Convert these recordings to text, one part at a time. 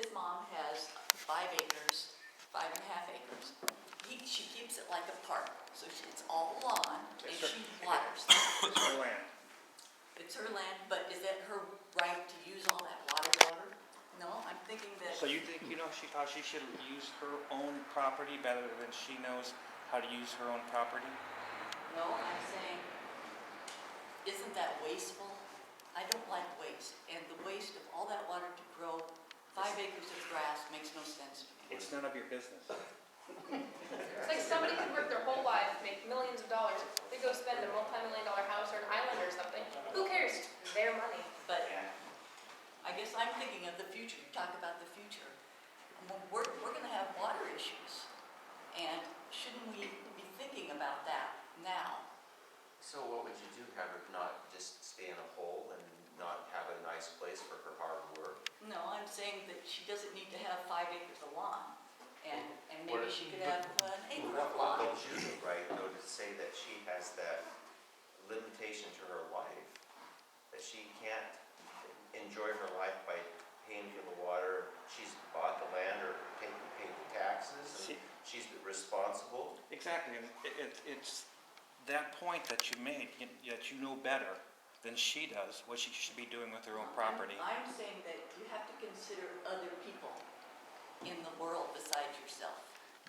His mom has 5 acres, 5.5 acres. She keeps it like a park, so it's all lawn, and she waters it. It's her land. It's her land, but is that her right to use all that water? No, I'm thinking that. So you think, how she should use her own property better than she knows how to use her own property? No, I'm saying, isn't that wasteful? I don't like waste, and the waste of all that water to grow 5 acres of grass makes no sense to me. It's none of your business. It's like somebody could work their whole life, make millions of dollars, they go spend a multi-million-dollar house or an island or something. Who cares? It's their money. But I guess I'm thinking of the future. You talk about the future. We're going to have water issues, and shouldn't we be thinking about that now? So what would you do? Have her not just stay in a hole and not have a nice place for her hard work? No, I'm saying that she doesn't need to have 5 acres of lawn, and maybe she could have an acre of What lawn. don't you do, right, though, to say that she has that limitation to her life, that she can't enjoy her life by paying for the water? She's bought the land or paid the taxes, and she's responsible. Exactly, and it's that point that you made, that you know better than she does what she should be doing with her own property. I'm saying that you have to consider other people in the world besides yourself.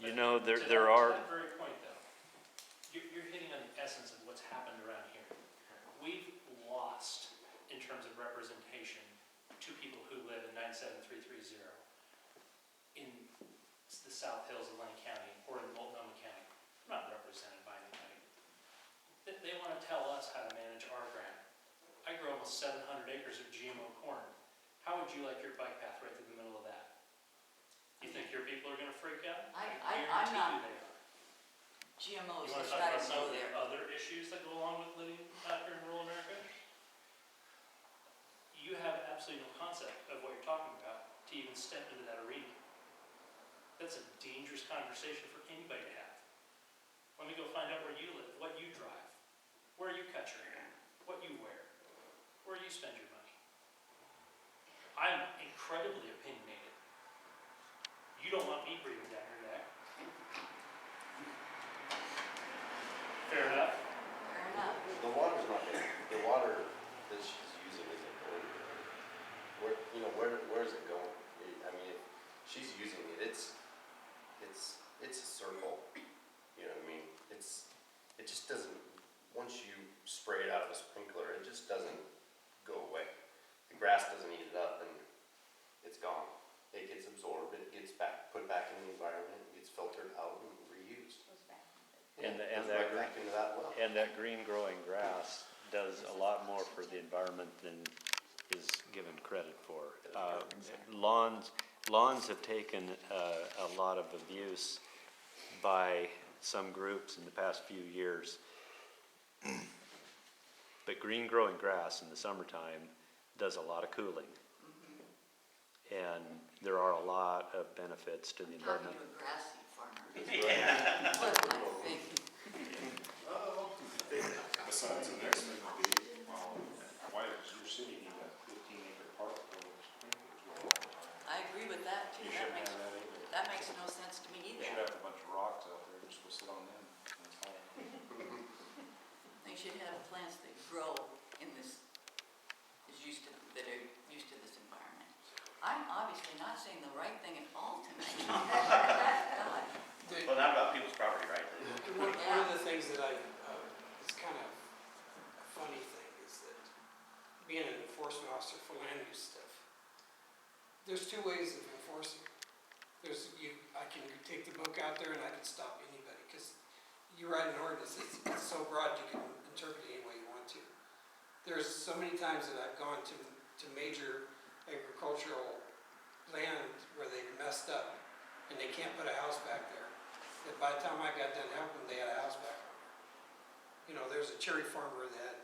You know, there To are. that very point, though, you're hitting on the essence of what's happened around here. We've lost, in terms of representation, to people who live in 97330 in the South Hills of Lane County or in Multnomah County. Not represented by anybody. They want to tell us how to manage our ground. I grow almost 700 acres of GMO corn. How would you like your bike path right through the middle of that? You think your people are going to freak out? I'm guarantee not. you they are. GMOs, You want they to talk try about to some go of the there. other issues that go along with living out here in rural America? You have absolutely no concept of what you're talking about to even step into that arena. That's a dangerous conversation for anybody to have. Let me go find out where you live, what you drive, where you cut your hair, what you wear, where you spend your money. I'm incredibly opinionated. You don't want me breathing down your neck. Fair enough. Fair enough. The water's not there. The water that she's using isn't going anywhere. Where is it going? I mean, if she's using it, it's a circle. You know what I mean? It just doesn't, once you spray it out of a sprinkler, it just doesn't go away. The grass doesn't eat it up and it's gone. It gets absorbed, it gets put back in the environment, it gets filtered out and reused. And Goes that right back into that well. And that green growing grass does a lot more for the environment than is given credit for. Lawns have taken a lot of abuse by some groups in the past few years. But green growing grass in the summertime does a lot of cooling. And there are a lot of benefits to the environment. Talking to a grass seed farmer. Yeah. What am I thinking? Besides, the next thing would be, why does your city need a 15-acre park full of sprinklers going all the time? I agree with that too. You shouldn't have that either. That makes no sense to me You either. should have a bunch of rocks out there, just go sit on them. That's all. They should have plants that grow in this, that are used to this environment. I'm obviously not saying the right thing at all tonight. God. Well, not about people's property, right? One of the things that it's kind of a funny thing is that being an enforcement officer for land use stuff, there's 2 ways of enforcing. I can take the book out there and I can stop anybody because you write an ordinance, it's so broad you can interpret it any way you want to. There's so many times that I've gone to major agricultural land where they messed up and they can't put a house back there. But by the time I got done helping, they had a house back. There's a cherry farmer that had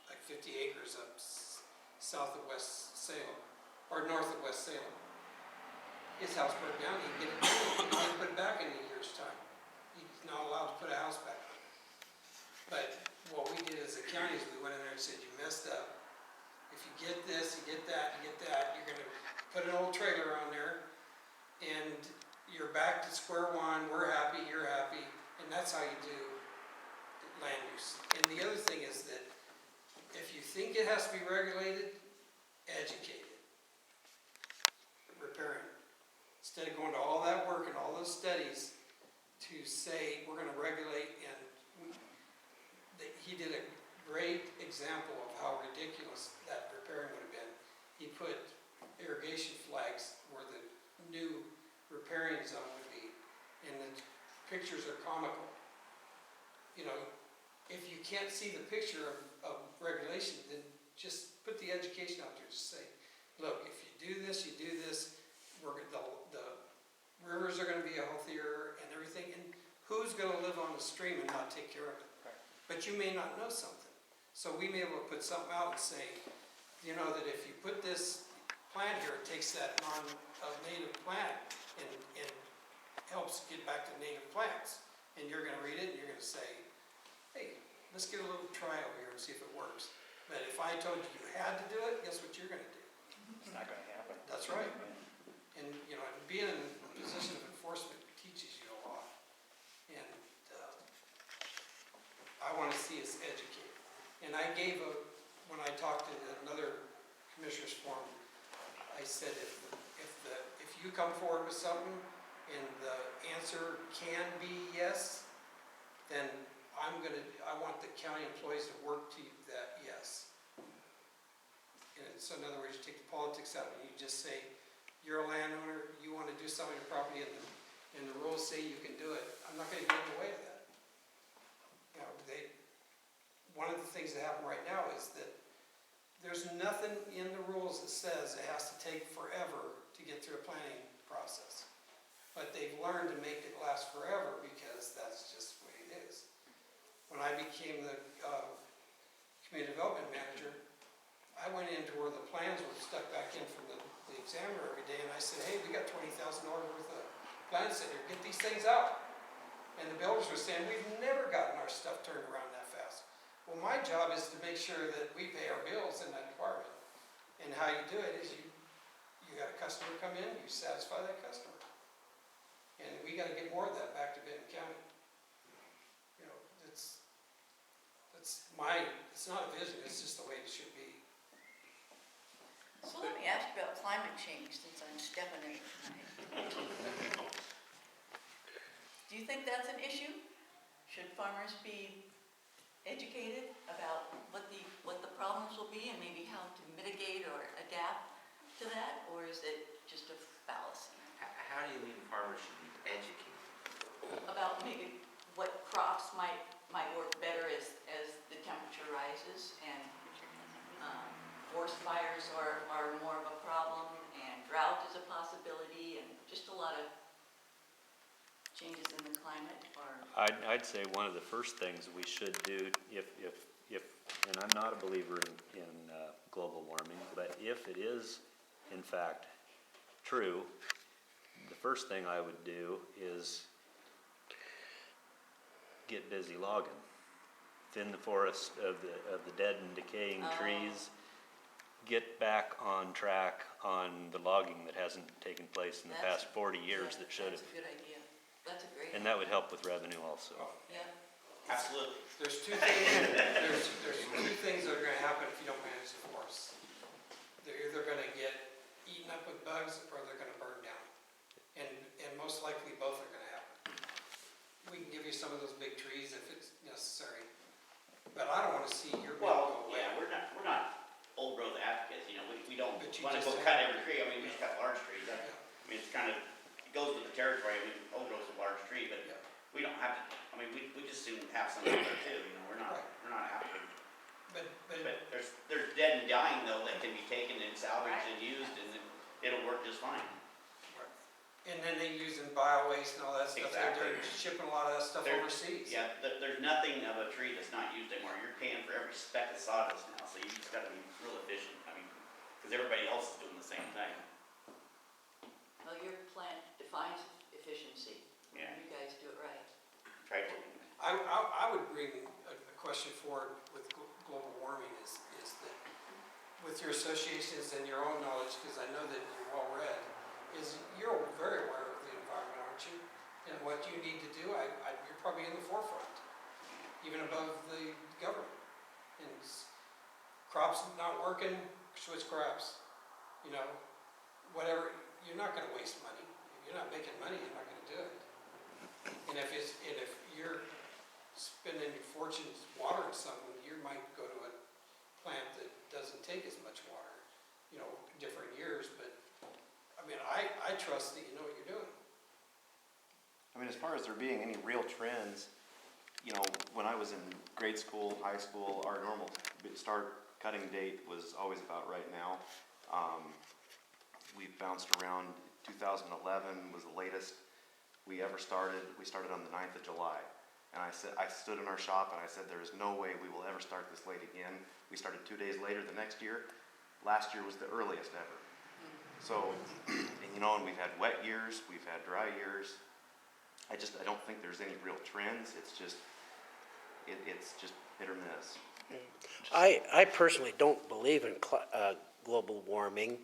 like 50 acres up south of West Salem, or north of West Salem. His house burned down, he didn't put it back in a year's time. He's not allowed to put a house back. But what we did as a county is we went in there and said, you messed up. If you get this, you get that, you're gonna put an old trailer on there, that's how you do land use. And the other thing is that if you think it has to be regulated, educate it. Repairing it. Instead of going to all that work and all those studies to say, we're gonna regulate, and he did a great example of how ridiculous that repairing would have been. He put irrigation flags where the new repairing zone would be, and the pictures are comical. You know, if you can't see the picture of regulation, then just put the education out there. Just say, look, if you do this, the rivers are gonna be healthier and everything, and who's gonna live on the stream and not take care of it? Right. But you may not know something. So we may be able to put something out and say, you know, that if you put this plant here, it takes that non-native plant and helps get back to native plants. And you're gonna read it and you're gonna say, hey, let's get a little trial here and see if it works. But if I told you you had to do it, guess what you're gonna do? It's not gonna happen. That's right. And, you know, being in a position of enforcement teaches you a lot. And I want to see us educated. And I gave when I talked in another commissioner's forum, I said if you come forward with something and the answer can be yes, then I want the county employees to work to that yes. And so in other words, you take the politics out and you just say, you're a landowner, you want to do something to property and the rules say you can do it. I'm not going to get in the way of that. You know, one of the things that happen right now is that there's nothing in the rules that says it has to take forever to get through a planning process. But they've learned to make it last forever because that's just the way it is. When I became the community development manager, I went into where the plans were stuck back in from the examiner every day, and I said, hey, we got $20,000 worth of plans sitting here, get these things out. And the builders were saying, we've never gotten our stuff turned around that fast. Well, my job is to make sure that we pay our bills in that department. And how you do it is you got a customer come in, you satisfy that customer. And we got to get more of that back to Benton County. You know, it's not a vision, it's just the way it should be. So let me ask you about climate change, since I'm stepping in it tonight. Do you think that's an issue? Should farmers be educated about what the problems will be and maybe how to mitigate or adapt to that? Or is it just a fallacy? How do you mean farmers should be educated? About maybe what crops might work better as the temperature rises, and forest fires are more of a problem, and drought is a possibility, and just a lot of changes in the climate are... I'd say one of the first things we should do, if and I'm not a believer in global warming, but if it is in fact true, the first thing I would do is get busy logging. Thin the forest of the dead and decaying trees. Get back on track on the logging that hasn't taken place in the past 40 years that should have. That's a good idea. That's a great And that would help with revenue also. Yeah. Absolutely. There's two things that are going to happen if you don't manage the forests. They're either going to get eaten up with bugs or they're going to burn down. And most likely both are going to happen. We can give you some of those big trees if it's necessary. But I don't want to see your bill go away. Yeah, we're not old growth advocates, you know, we don't But you want to just go have- cut every tree. I mean, we just cut large trees. I mean, it's kind of, it goes with the territory. I mean, old growth's a large tree, but Yeah. we don't have to, I mean, we just soon have some out there too, you know, we're not after. But But there's dead and dying though that can be taken and salvaged and used and it'll work just fine. and then they use in bio-waste and all that stuff. Exactly. They're shipping a lot of that stuff There- overseas. Yeah, there's nothing of a tree that's not used anymore. You're paying for every speck of sawdust now, so you just gotta be real efficient. I mean, because everybody else is doing the same thing. Well, your plant defines efficiency. Yeah. You guys do it right. Try to. I would bring a question forward with global warming is that with your associations and your own knowledge, because I know that you're well read, is you're very aware of the environment, aren't you? And what you need to do, you're probably in the forefront even above the government. And crops not working, switch crops, you know, whatever, you're not gonna waste money. If you're not making money, you're not gonna do it. And if you're spending your fortunes watering something, you might go to a plant that doesn't take as much water, you know, different years, but, I mean, I trust that you know what you're doing. I mean, as far as there being any real trends, you know, when I was in grade school, high school, our normal start cutting date was always about right now. We bounced around. 2011 was the latest we ever started. We started on the 9th of July. And I stood in our shop and I said, there is no way we will ever start this late again. We started 2 days later the next year. Last year was the earliest ever. So, and you know, and we've had wet years, we've had dry years. I don't think there's any real trends. It's just hit or miss. I personally don't believe in global warming,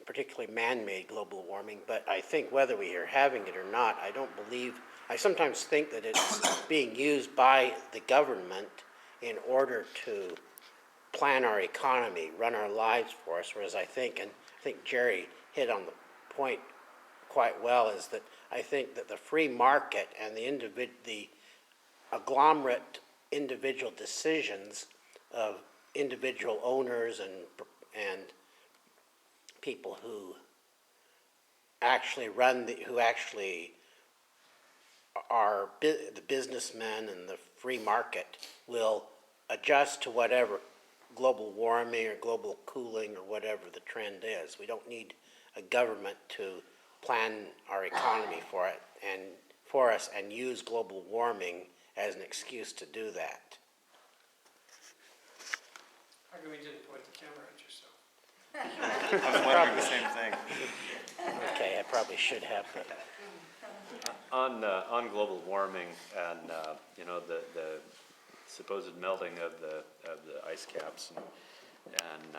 particularly man-made global warming, but I think whether we are having it or not, I sometimes think that it's being used by the government in order to plan our economy, run our lives for us, whereas I think Jerry hit on the point quite well, is that I think that the free market and the agglomerate individual decisions of individual owners and people who actually are the businessmen and the free market will adjust to whatever global warming or global cooling or whatever the trend is. We don't need a government to plan our economy for us and use global warming as an excuse to do that. How come you didn't point the camera at yourself? I was wondering the same thing. Okay, I probably should have, but On global warming and, you know, the supposed melting of the ice caps and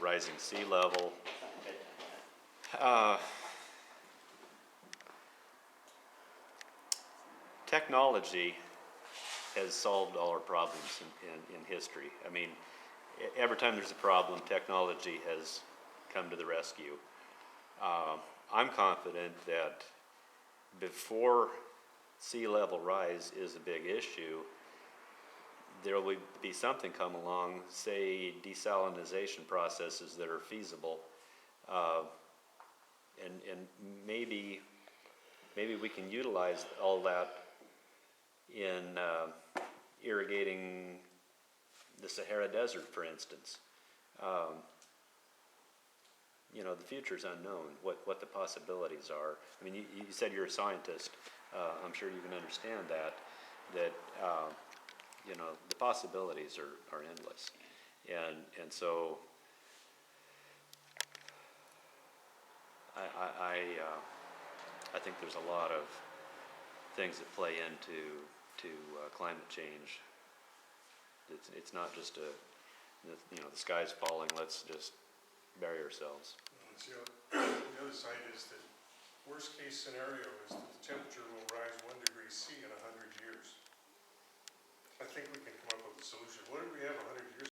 rising sea level, technology has solved all our problems in history. I mean, every time there's a problem, technology has come to the rescue. I'm confident that before sea level rise is a big issue, there will be something come along, say desalinization processes that are feasible, and maybe we can utilize all that in irrigating the Sahara Desert, for instance. You know, the future's unknown, what the possibilities are. I mean, you said you're a scientist. I'm sure you can understand that you know, the possibilities are endless. And so I think there's a lot of things that play into climate change. It's not just you know, the sky's falling, let's just bury ourselves. The other side is that worst case scenario is that the temperature will rise 1 degree C in 100 years. I think we can come up with a solution. What if we have 100 years